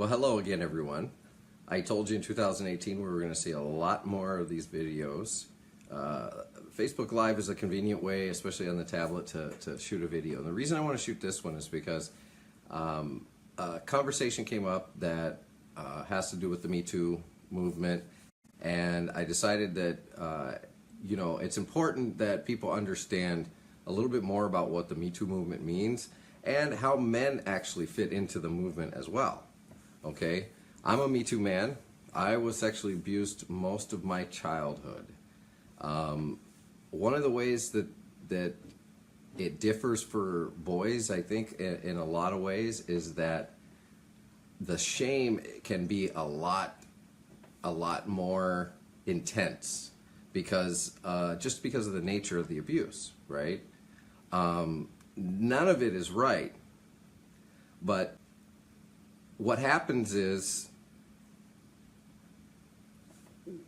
Well, hello again, everyone. I told you in 2018 we were going to see a lot more of these videos. Facebook Live is a convenient way, especially on the tablet, to shoot a video. And the reason I want to shoot this one is because a conversation came up that has to do with the Me Too movement, and I decided that it's important that people understand a little bit more about what the Me Too movement means and how men actually fit into the movement as well. Okay, I'm a Me Too man. I was sexually abused most of my childhood. One of the ways that it differs for boys, I think, in a lot of ways, is that the shame can be a lot more intense because just because of the nature of the abuse, right? None of it is right, but what happens is,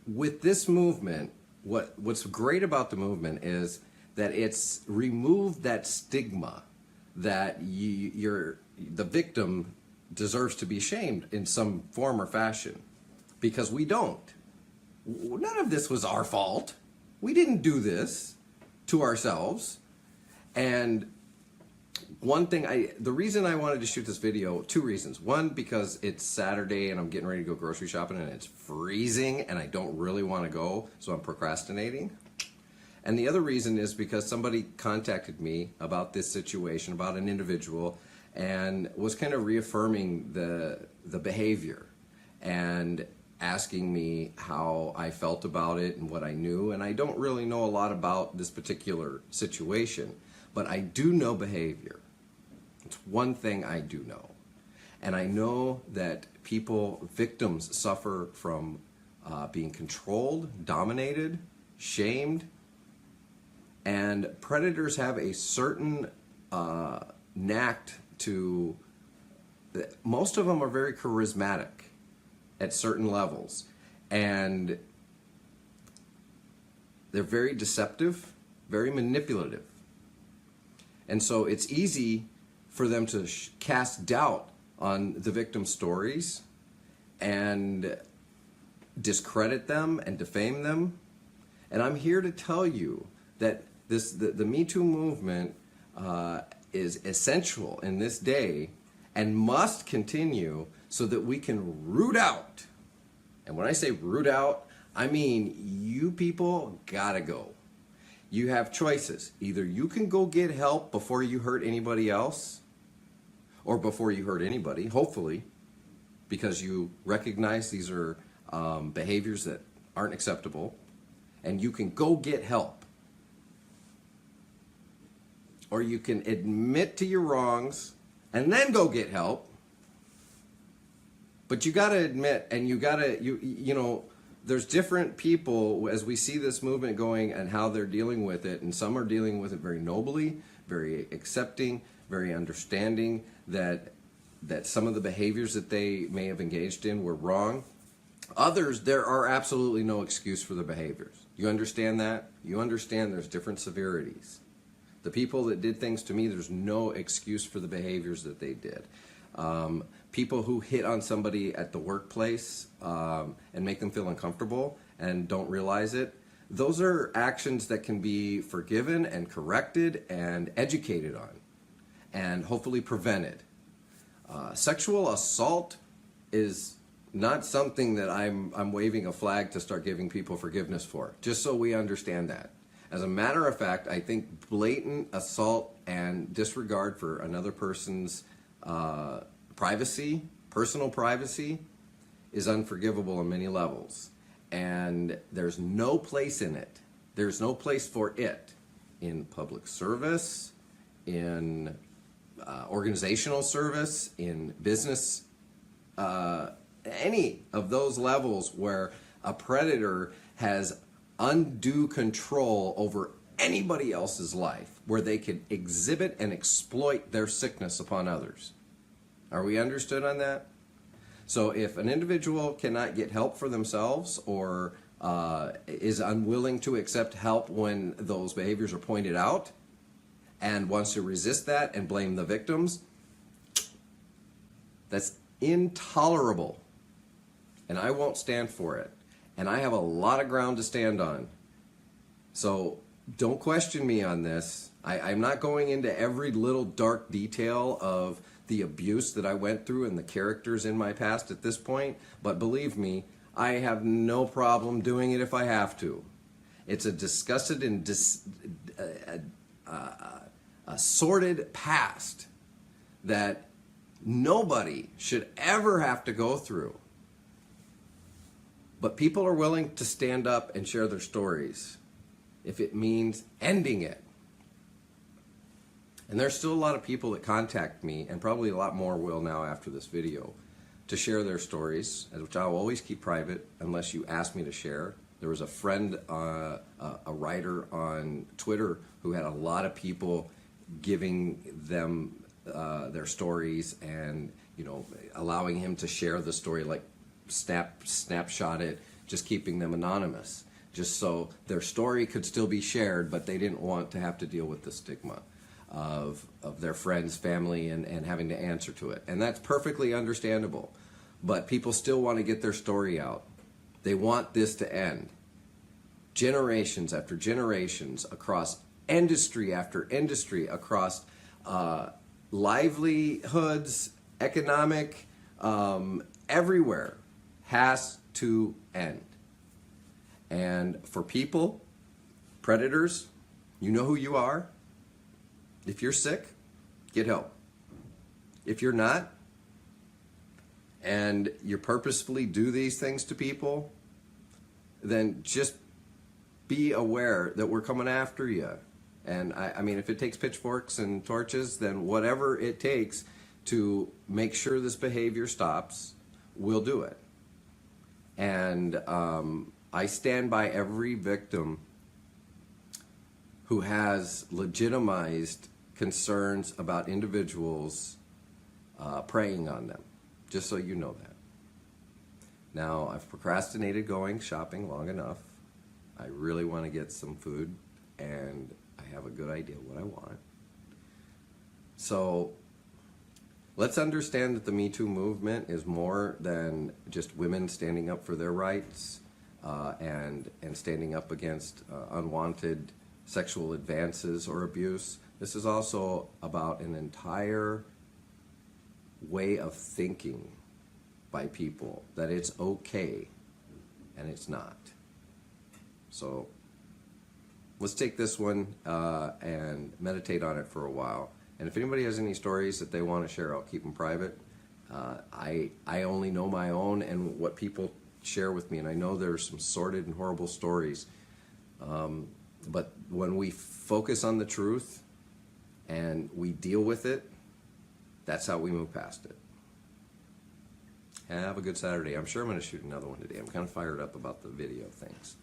with this movement, what's great about the movement is that it's removed that stigma that the victim deserves to be shamed in some form or fashion, because we don't. None of this was our fault. We didn't do this to ourselves. And the reason I wanted to shoot this video, two reasons. One, because it's Saturday and I'm getting ready to go grocery shopping and it's freezing and I don't really want to go, so I'm procrastinating. And the other reason is because somebody contacted me about this situation, about an individual, and was kind of reaffirming the behavior and asking me how I felt about it and what I knew. And I don't really know a lot about this particular situation, but I do know behavior. It's one thing I do know. And I know that victims suffer from being controlled, dominated, shamed, and predators have a certain knack to, most of them are very charismatic at certain levels, and they're very deceptive, very manipulative. And so it's easy for them to cast doubt on the victim's stories and discredit them and defame them. And I'm here to tell you that the Me Too movement is essential in this day and must continue so that we can root out. And when I say root out, I mean you people gotta go. You have choices. Either you can go get help before you hurt anybody else, or before you hurt anybody, hopefully, because you recognize these are behaviors that aren't acceptable, and you can go get help. Or you can admit to your wrongs and then go get help. But you gotta admit, and there's different people as we see this movement going and how they're dealing with it, and some are dealing with it very nobly, very accepting, very understanding that some of the behaviors that they may have engaged in were wrong. Others, there are absolutely no excuse for the behaviors. You understand that? You understand there's different severities. The people that did things to me, there's no excuse for the behaviors that they did. People who hit on somebody at the workplace and make them feel uncomfortable and don't realize it, those are actions that can be forgiven and corrected and educated on and hopefully prevented. Sexual assault is not something that I'm waving a flag to start giving people forgiveness for, just so we understand that. As a matter of fact, I think blatant assault and disregard for another person's privacy, personal privacy, is unforgivable on many levels. And there's no place in it. There's no place for it in public service, in organizational service, in business, any of those levels where a predator has undue control over anybody else's life, where they could exhibit and exploit their sickness upon others. Are we understood on that? So if an individual cannot get help for themselves or is unwilling to accept help when those behaviors are pointed out and wants to resist that and blame the victims, that's intolerable, and I won't stand for it. And I have a lot of ground to stand on. So don't question me on this. I'm not going into every little dark detail of the abuse that I went through and the characters in my past at this point, but believe me, I have no problem doing it if I have to. It's a disgusted and a sordid past that nobody should ever have to go through. But people are willing to stand up and share their stories if it means ending it. And there's still a lot of people that contact me, and probably a lot more will now after this video, to share their stories, which I'll always keep private unless you ask me to share. There was a friend, a writer on Twitter, who had a lot of people giving them their stories, and allowing him to share the story, like snapshot it, just keeping them anonymous, just so their story could still be shared, but they didn't want to have to deal with the stigma of their friends, family, and having to answer to it. And that's perfectly understandable. But people still want to get their story out. They want this to end. Generations after generations, across industry after industry, across livelihoods, economic, everywhere, has to end. And for people, predators, you know who you are. If you're sick, get help. If you're not, and you purposefully do these things to people, then just be aware that we're coming after you. And I mean, if it takes pitchforks and torches, then whatever it takes to make sure this behavior stops, we'll do it. And I stand by every victim who has legitimized concerns about individuals preying on them, just so you know that. Now, I've procrastinated going shopping long enough. I really want to get some food, and I have a good idea what I want. So let's understand that the Me Too movement is more than just women standing up for their rights and standing up against unwanted sexual advances or abuse. This is also about an entire way of thinking by people that it's okay, and it's not. So let's take this one and meditate on it for a while. And if anybody has any stories that they want to share, I'll keep them private. I only know my own and what people share with me, and I know there's some sordid and horrible stories. But when we focus on the truth and we deal with it, that's how we move past it. Have a good Saturday. I'm sure I'm going to shoot another one today. I'm kind of fired up about the video things.